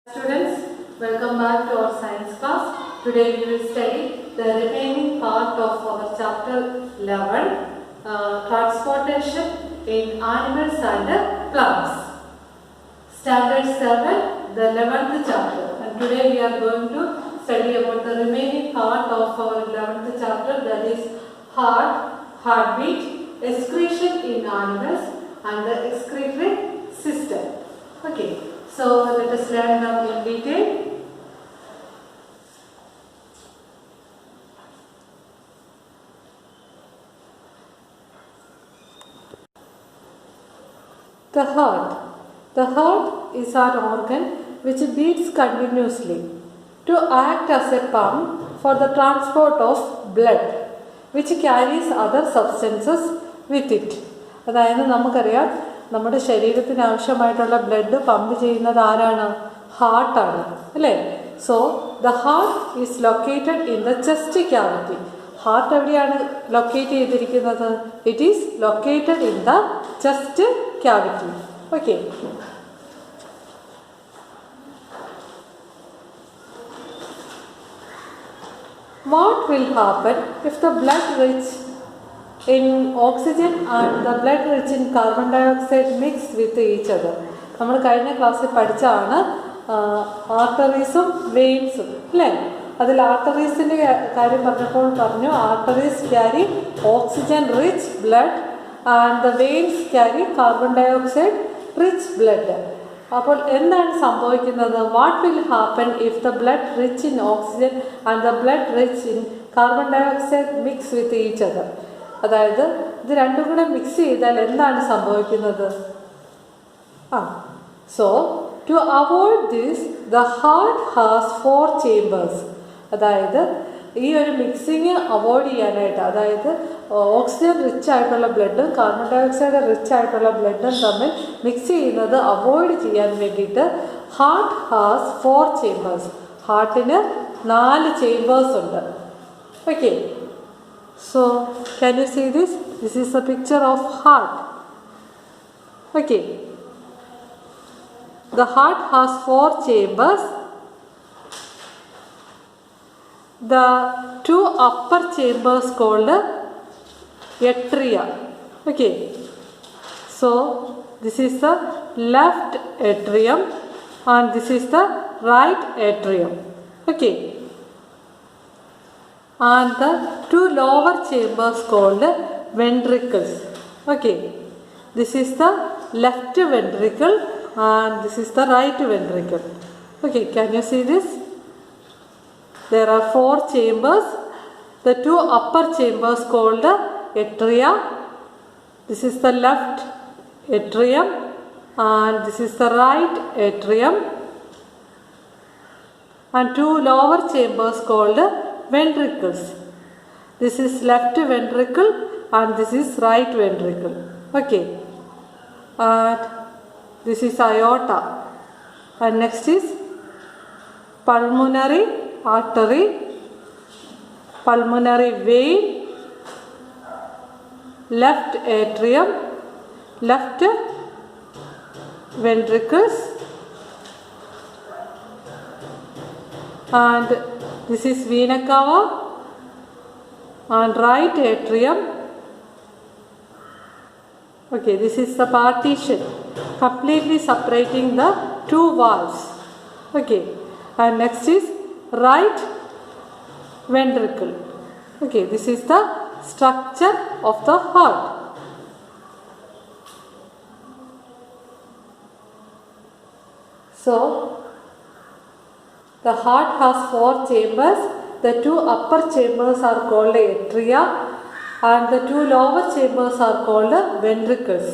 Students, welcome back to our science class. Today we will study the remaining part of our chapter 11, transportation in animals and plants. Standard 7, the 11th chapter. And today we are going to study about the remaining part of our 11th chapter, that is heart, heartbeat, excretion in animals and the excretory system. Okay. So let us learn them in detail. The heart. The heart is an organ which beats continuously to act as a pump for the transport of blood, which carries other substances with it. അതായത് നമുക്കറിയാം നമ്മുടെ ശരീരത്തിന് ആവശ്യമായിട്ടുള്ള blood pump ചെയ്യുന്നത് ആരാണ്? ഹാർട്ടാണ്, അല്ലേ? So the heart is located in the chest cavity. Heart എവിടെയാണ് locate ചെയ്തിരിക്കുന്നത്? It is located in the chest cavity. Okay. What will happen if the blood rich in oxygen and the blood rich in carbon dioxide mix with each other? നമ്മൾ കഴിഞ്ഞ ക്ലാസ്സിൽ പഠിച്ചാണ് ആർട്ടറീസും വെയിൻസും, അല്ലേ? അതിൽ ആർട്ടറീസിൻ്റെ കാര്യം പറഞ്ഞപ്പോൾ പറഞ്ഞു arteries carry oxygen rich blood and the veins carry carbon dioxide rich blood. അപ്പോൾ എന്താണ് സംഭവിക്കുന്നത്? What will happen if the blood rich in oxygen and the blood rich in carbon dioxide mix with each other? അതായത് ഇത് രണ്ടും കൂടെ mix ചെയ്താൽ എന്താണ് സംഭവിക്കുന്നത്? So to avoid this the heart has 4 chambers. അതായത് ഈ ഒരു മിക്സിങ് അവോയ്ഡ് ചെയ്യാനായിട്ട്, അതായത് ഓക്സിജൻ റിച്ച് ആയിട്ടുള്ള ബ്ലഡും കാർബൺ ഡയോക്സൈഡ് റിച്ച് ആയിട്ടുള്ള ബ്ലഡും തമ്മിൽ മിക്സ് ചെയ്യുന്നത് അവോയ്ഡ് ചെയ്യാൻ വേണ്ടിയിട്ട് ഹാർട്ട് ഹാസ് 4 ചേമ്പേഴ്സ്. ഹാർട്ടിന് 4 ചേമ്പേഴ്സ് ഉണ്ട്. Okay. So, can you see this? This is a picture of heart. Okay. The heart has 4 chambers. The 2 upper chambers called atria. Okay. So, this is the left atrium and this is the right atrium. Okay. And the 2 lower chambers called ventricles. Okay, this is the left ventricle and this is the right ventricle. Okay, can you see this? There are 4 chambers. The 2 upper chambers called atria. This is the left atrium and this is the right atrium, and 2 lower chambers called ventricles. This is left ventricle and this is right ventricle. Okay, and this is aorta, and next is pulmonary artery, pulmonary vein, left atrium, left ventricles, and this is vena cava and right atrium. Okay, this is the partition completely separating the 2 valves. Okay, and next is right ventricle. Okay, this is the structure of the heart. So, the heart has 4 chambers. The 2 upper chambers are called atria and the 2 lower chambers are called ventricles.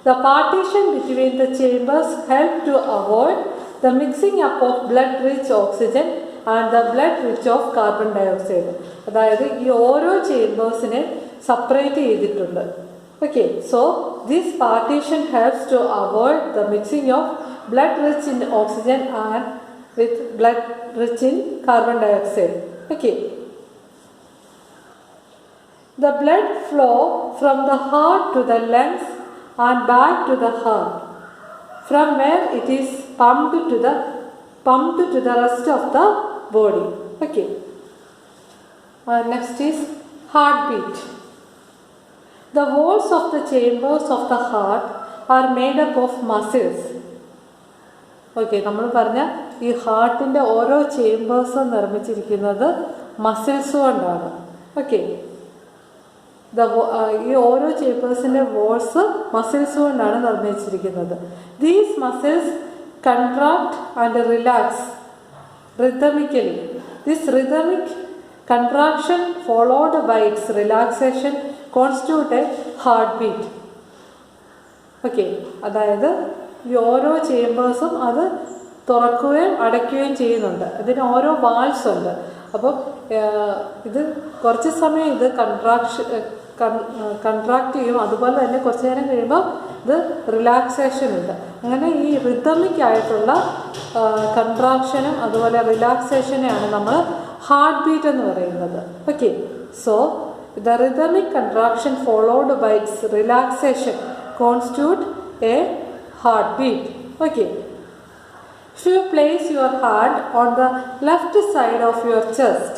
The partition between the chambers help to avoid the mixing up of blood-rich oxygen and the blood-rich of carbon dioxide. അതായത് ഈ ഓരോ ചേമ്പേഴ്സിനെ separate ചെയ്തിട്ടുണ്ട്. Okay, so this partition helps to avoid the mixing of blood-rich in oxygen and with blood rich in carbon dioxide. Okay. The blood flow from the heart to the lungs and back to the heart, from where it is pumped to the pumped to the rest of the body. Okay. Next is heartbeat. The walls of the chambers of the heart are made up of muscles. Okay, നമ്മൾ പറഞ്ഞ ഈ ഹാർട്ടിൻ്റെ ഓരോ ചേമ്പേഴ്സും നിർമ്മിച്ചിരിക്കുന്നത് muscles കൊണ്ടാണ്. Okay, ഈ ഓരോ ചേമ്പേഴ്സിൻ്റെ walls muscles കൊണ്ടാണ് നിർമ്മിച്ചിരിക്കുന്നത്. These muscles contract and relax rhythmically. This rhythmic contraction followed by its relaxation constitute a heartbeat. Okay, അതായത് ഈ ഓരോ ചേമ്പേഴ്സും അത് തുറക്കുകയും അടയ്ക്കുകയും ചെയ്യുന്നുണ്ട്. ഇതിന് ഓരോ വാൾസ് ഉണ്ട്. അപ്പോൾ ഇത് കുറച്ച് സമയം ഇത് കൺട്രാക്ട് ചെയ്യും, അതുപോലെ തന്നെ കുറച്ച് നേരം കഴിയുമ്പോൾ ഇത് റിലാക്സേഷൻ ഉണ്ട്. അങ്ങനെ ഈ റിതമിക് ആയിട്ടുള്ള കൺട്രാക്ഷനും അതുപോലെ റിലാക്സേഷനെയാണ് നമ്മൾ ഹാർട്ട് ബീറ്റ് എന്ന് പറയുന്നത്. Okay, so the rhythmic contraction followed by its relaxation constitute a heart beat. Okay, if you place your heart on the left side of your chest,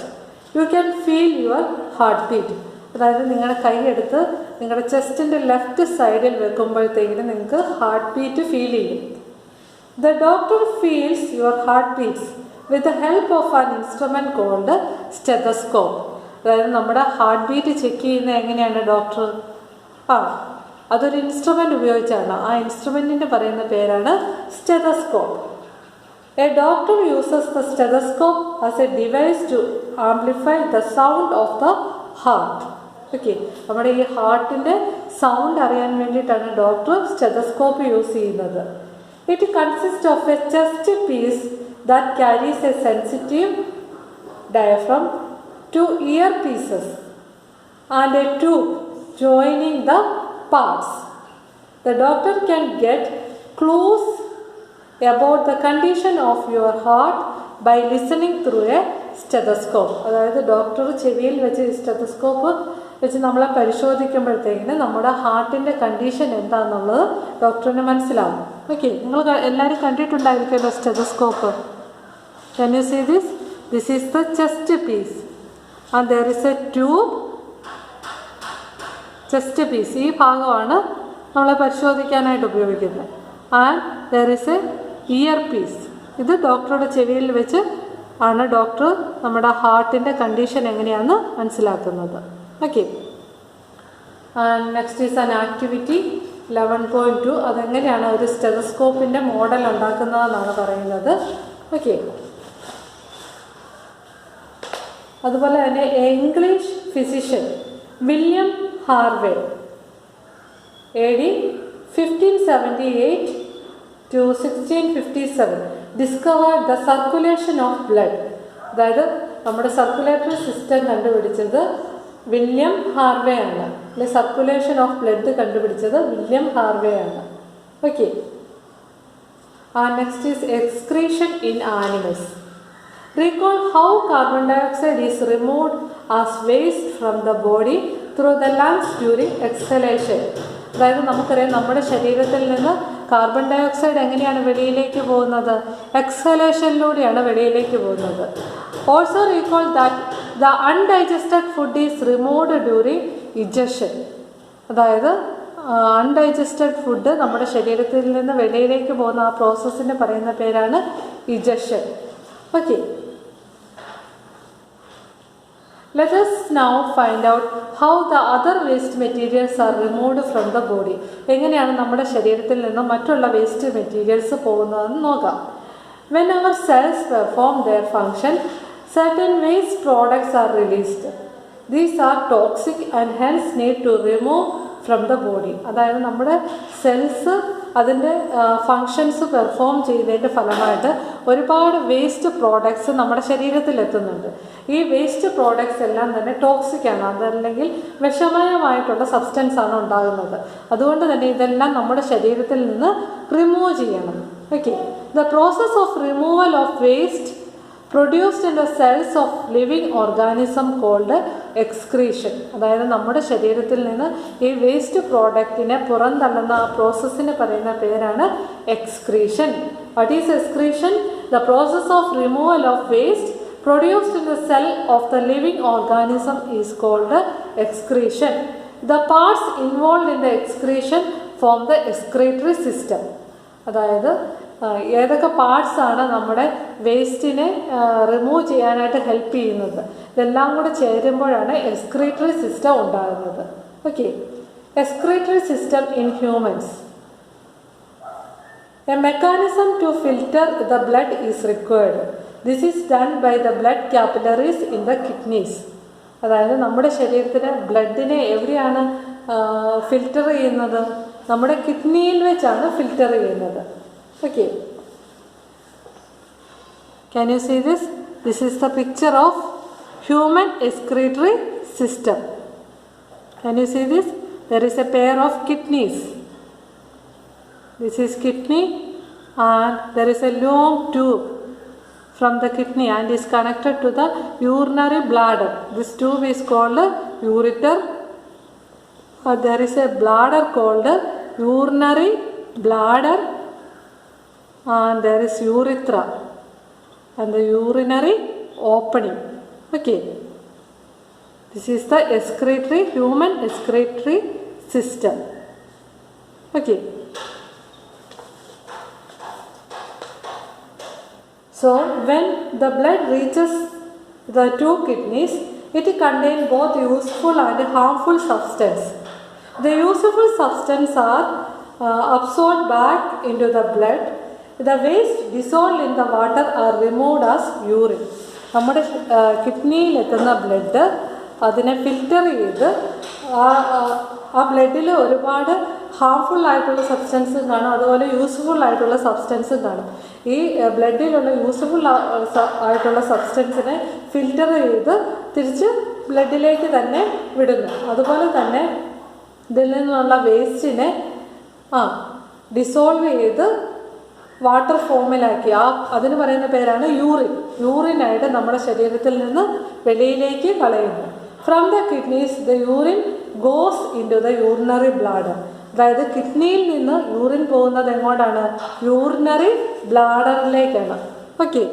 you can feel your heartbeat. അതായത് നിങ്ങളുടെ കൈയെടുത്ത് നിങ്ങളുടെ ചെസ്റ്റിൻ്റെ left സൈഡിൽ വെക്കുമ്പോഴത്തേക്കിന് നിങ്ങൾക്ക് heart beat feel ചെയ്യും. The doctor feels your heart beats with the help of an instrument called stethoscope. അതായത് നമ്മുടെ heart beat check ചെയ്യുന്നത് എങ്ങനെയാണ് ഡോക്ടർ? അതൊരു ഇൻസ്ട്രുമെൻ്റ് ഉപയോഗിച്ചാണ്. ആ ഇൻസ്ട്രുമെൻറ്റിൻ്റെ പറയുന്ന പേരാണ് stethoscope. A doctor uses the stethoscope as a device to amplify the sound of the heart. Okay, നമ്മുടെ ഈ ഹാർട്ടിൻ്റെ സൗണ്ട് അറിയാൻ വേണ്ടിയിട്ടാണ് ഡോക്ടർ സ്റ്റെതസ്കോപ്പ് യൂസ് ചെയ്യുന്നത്. It consist of A chest piece that carries A sensitive diaphragm, 2 ear pieces and a tube joining the parts. The doctor can get clues about the condition of your heart by listening through a stethoscope. അതായത് doctor ചെവിയിൽ വെച്ച് stethoscope വെച്ച് നമ്മളെ പരിശോധിക്കുമ്പോഴത്തേക്കിന് നമ്മുടെ ഹാർട്ടിൻ്റെ condition എന്താണെന്നുള്ളത് ഡോക്ടറിന് മനസ്സിലാവും. ഓക്കെ, നിങ്ങൾ എല്ലാവരും കണ്ടിട്ടുണ്ടായിരിക്കുമല്ലോ stethoscope. Can you see this? This is the chest piece and there is a tube. Chest piece ഈ ഭാഗമാണ് നമ്മളെ പരിശോധിക്കാനായിട്ട് ഉപയോഗിക്കുന്നത്. And there is a ear piece. ഇത് ഡോക്ടറുടെ ചെവിയിൽ വെച്ച് ആണ് ഡോക്ടർ നമ്മുടെ ഹാർട്ടിൻ്റെ കണ്ടീഷൻ എങ്ങനെയാണെന്ന് മനസ്സിലാക്കുന്നത്. Okay, and next is an activity 11.2. അതെങ്ങനെയാണ് ഒരു സ്റ്റെതസ്കോപ്പിൻ്റെ മോഡൽ ഉണ്ടാക്കുന്നതെന്നാണ് പറയുന്നത്. ഓക്കെ, അതുപോലെ തന്നെ English physician William Harvey AD 1578 to 1657 discovered the circulation of blood. അതായത് നമ്മുടെ സർക്കുലേറ്ററി സിസ്റ്റം കണ്ടുപിടിച്ചത് വില്യം ഹാർവേ ആണ്. അല്ലെ, സർക്കുലേഷൻ ഓഫ് ബ്ലഡ് കണ്ടുപിടിച്ചത് വില്യം ഹാർവേ ആണ്. Okay, next is excretion in animals. Recall how carbon dioxide is removed as waste from the body through the lungs during exhalation. അതായത് നമുക്കറിയാം നമ്മുടെ ശരീരത്തിൽ നിന്ന് കാർബൺ ഡൈ ഓക്സൈഡ് എങ്ങനെയാണ് വെളിയിലേക്ക് പോകുന്നത്? എക്സലേഷനിലൂടെയാണ് വെളിയിലേക്ക് പോകുന്നത്. Also recall that the undigested food is removed during ejection. അതായത് അൺഡൈജസ്റ്റഡ് ഫുഡ് നമ്മുടെ ശരീരത്തിൽ നിന്ന് വെളിയിലേക്ക് പോകുന്ന ആ പ്രോസസ്സിന് പറയുന്ന പേരാണ് ejection. Okay, let us now find out how the other waste materials are removed from the body. എങ്ങനെയാണ് നമ്മുടെ ശരീരത്തിൽ നിന്ന് മറ്റുള്ള വേസ്റ്റ് മെറ്റീരിയൽസ് പോകുന്നതെന്ന് നോക്കാം. When our cells perform their function, certain waste products are released. These are toxic and hence need to remove from the body. അതായത് നമ്മുടെ cells അതിൻ്റെ ഫങ്ഷൻസ് പെർഫോം ചെയ്യുന്നതിൻ്റെ ഫലമായിട്ട് ഒരുപാട് വേസ്റ്റ് പ്രോഡക്ട്സ് നമ്മുടെ ശരീരത്തിൽ എത്തുന്നുണ്ട്. ഈ വേസ്റ്റ് പ്രോഡക്ട്സ് എല്ലാം തന്നെ ടോക്സിക് ആണ്, അതല്ലെങ്കിൽ വിഷമയമായിട്ടുള്ള സബ്സ്റ്റൻസ് ആണ് ഉണ്ടാകുന്നത്. അതുകൊണ്ട് തന്നെ ഇതെല്ലാം നമ്മുടെ ശരീരത്തിൽ നിന്ന് റിമൂവ് ചെയ്യണം. Okay, the process of removal of waste produced in the cells of living organism called excretion. അതായത് നമ്മുടെ ശരീരത്തിൽ നിന്ന് ഈ വേസ്റ്റ് പ്രോഡക്റ്റിനെ പുറന്തള്ളുന്ന ആ പ്രോസസ്സിന് പറയുന്ന പേരാണ് excretion. What is excretion? the process of removal of waste produced in the cell of the living organism is called excretion. The parts involved in the excretion form the excretory system. അതായത് ഏതൊക്കെ പാർട്സാണ് നമ്മുടെ വേസ്റ്റിനെ remove ചെയ്യാനായിട്ട് help ചെയ്യുന്നത്, ഇതെല്ലാം കൂടെ ചേരുമ്പോഴാണ് excretory system ഉണ്ടാകുന്നത്. Okay, excretory system in humans. A mechanism to filter the blood is required. This is done by the blood capillaries in the kidneys. അതായത് നമ്മുടെ ശരീരത്തിന് ബ്ലഡിനെ എവിടെയാണ് ഫിൽറ്റർ ചെയ്യുന്നത്? നമ്മുടെ കിഡ്നിയിൽ വെച്ചാണ് ഫിൽറ്റർ ചെയ്യുന്നത്. Okay, can you see this? This is the picture of human excretory system. Can you see this? There is a pair of kidneys. This is kidney and there is a long tube from the kidney and is connected to the urinary bladder. This tube is called ureter. There is a bladder called urinary bladder and there is urethra and the urinary opening. Okay, this is the excretory, human excretory system. Okay. So, when the blood reaches the two kidneys, it contains both useful and harmful substance. The useful substance are absorbed back into the blood. The waste dissolved in the water are removed as urine. നമ്മുടെ കിഡ്നിയിൽ എത്തുന്ന blood അതിനെ filter ചെയ്ത് ആ ബ്ലഡിൽ ഒരുപാട് harmful ആയിട്ടുള്ള സബ്സ്റ്റൻസും കാണും, അതുപോലെ യൂസ്ഫുൾ ആയിട്ടുള്ള സബ്സ്റ്റൻസും കാണും. ഈ ബ്ലഡിലുള്ള യൂസ്ഫുൾ ആയിട്ടുള്ള സബ്സ്റ്റൻസിനെ ഫിൽറ്റർ ചെയ്ത് തിരിച്ച് ബ്ലഡിലേക്ക് തന്നെ വിടുന്നു. അതുപോലെ തന്നെ ഇതിൽ നിന്നുള്ള വേസ്റ്റിനെ ഡിസോൾവ് ചെയ്ത് വാട്ടർ ഫോമിലാക്കി അതിന് പറയുന്ന പേരാണ് യൂറിൻ. യൂറിനായിട്ട് നമ്മുടെ ശരീരത്തിൽ നിന്ന് വെളിയിലേക്ക് കളയുന്നു. From the kidneys the urine goes into the urinary bladder. അതായത് കിഡ്നിയിൽ നിന്ന് യൂറിൻ പോകുന്നത് എങ്ങോട്ടാണ്? യൂറിനറി ബ്ലാഡറിലേക്കാണ്. Okay,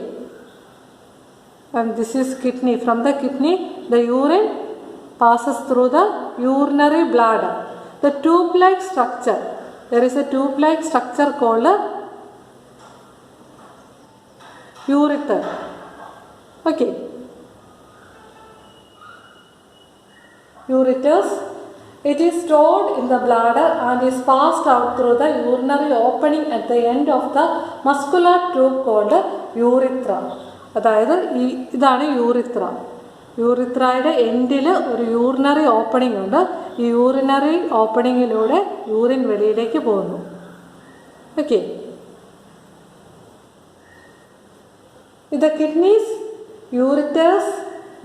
and this is kidney. From the kidney the urine passes through the urinary bladder. The tube-like structure. There is a tube-like structure called ureter. Okay. Ureters. It is stored in the bladder and is passed out through the urinary opening at the end of the muscular tube called urethra. അതായത് ഇതാണ് urethra. യൂറിത്രയുടെ എൻഡിൽ ഒരു urinary opening ഉണ്ട്. ഈ urinary ഓപ്പണിങ്ങിലൂടെ urine വെളിയിലേക്ക് പോകുന്നു. Okay, The kidneys, ureters,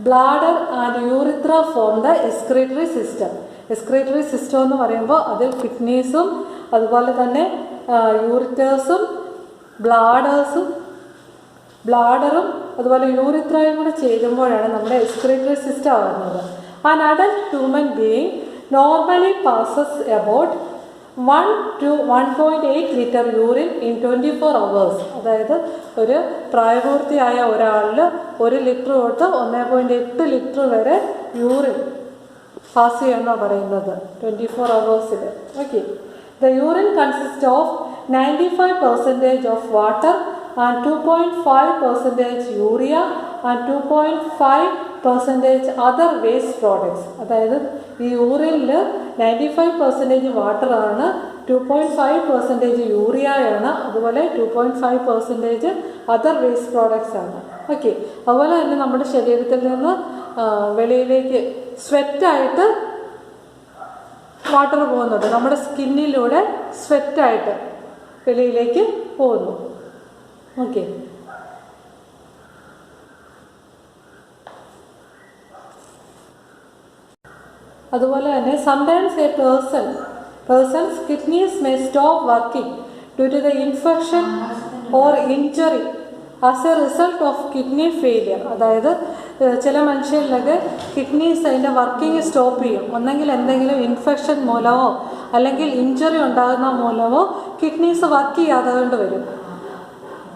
bladder and urethra form the excretory system. Excretory system എന്ന് പറയുമ്പോൾ അതിൽ കിഡ്നീസും അതുപോലെ തന്നെ യൂറിറ്റേഴ്സും ബ്ലാഡറും അതുപോലെ യൂറിത്രയും കൂടെ ചേരുമ്പോഴാണ് നമ്മുടെ എക്സ്ക്രീറ്ററി സിസ്റ്റം ആകുന്നത്. An adult human being normally passes about 1 to 1.8 litre urine in 24 hours. അതായത് ഒരു പ്രായപൂർത്തിയായ ഒരാളിൽ 1 ലിറ്റർ തൊട്ട് 1.8 ലിറ്റർ വരെ യൂറിൻ പാസ് ചെയ്യുമെന്നാണ് പറയുന്നത് 24 hours. Okay, the urine consist of 95% of water and 2.5% urea and 2.5% other waste products. അതായത് ഈ യൂറിനിൽ 95% വാട്ടറാണ്, 2.5% യൂറിയയാണ്, അതുപോലെ 2.5% അതർ വേസ്റ്റ് പ്രോഡക്ട്സ് ആണ്. ഓക്കെ, അതുപോലെ തന്നെ നമ്മുടെ ശരീരത്തിൽ നിന്ന് വെളിയിലേക്ക് സ്വെറ്റായിട്ട് വാട്ടർ പോകുന്നുണ്ട്. നമ്മുടെ സ്കിന്നിലൂടെ സ്വെറ്റായിട്ട് വെളിയിലേക്ക് പോകുന്നു. ഓക്കെ, അതുപോലെ തന്നെ sometimes a person's kidneys may stop working due to the infection or injury as a result of kidney failure. അതായത് ചില മനുഷ്യരിലൊക്കെ കിഡ്നീസ് അതിൻ്റെ വർക്കിംഗ് സ്റ്റോപ്പ് ചെയ്യും. ഒന്നെങ്കിൽ എന്തെങ്കിലും ഇൻഫെക്ഷൻ മൂലമോ അല്ലെങ്കിൽ ഇഞ്ചറി ഉണ്ടാകുന്ന മൂലമോ കിഡ്നീസ് വർക്ക് ചെയ്യാതെ കൊണ്ട് വരും.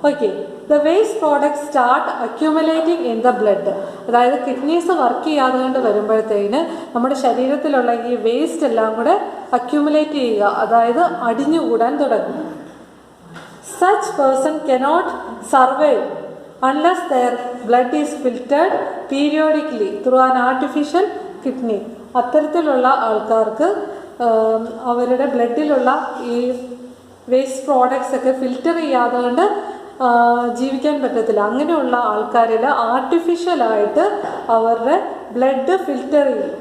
Okay, the waste products start accumulating in the blood. അതായത് കിഡ്നീസ് വർക്ക് ചെയ്യാതെ കൊണ്ട് വരുമ്പോഴത്തേന് നമ്മുടെ ശരീരത്തിലുള്ള ഈ വേസ്റ്റ് എല്ലാം കൂടെ അക്യൂമുലേറ്റ് ചെയ്യുക, അതായത് അടിഞ്ഞുകൂടാൻ തുടങ്ങും. Such person cannot survive unless their blood is filtered periodically through an artificial kidney. അത്തരത്തിലുള്ള ആൾക്കാർക്ക് അവരുടെ ബ്ലഡിലുള്ള ഈ വേസ്റ്റ് പ്രോഡക്ട്സ് ഒക്കെ ഫിൽറ്റർ ചെയ്യാതെ കൊണ്ട് ജീവിക്കാൻ പറ്റത്തില്ല. അങ്ങനെയുള്ള ആൾക്കാരിൽ ആർട്ടിഫിഷ്യലായിട്ട് അവരുടെ ബ്ലഡ് ഫിൽറ്റർ ചെയ്യും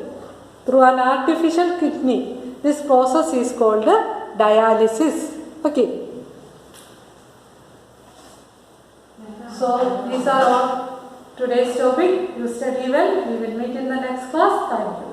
through an artificial kidney. This process is called dialysis. Okay, so these are all today's topic. You study well. We will meet in the next class. Thank you.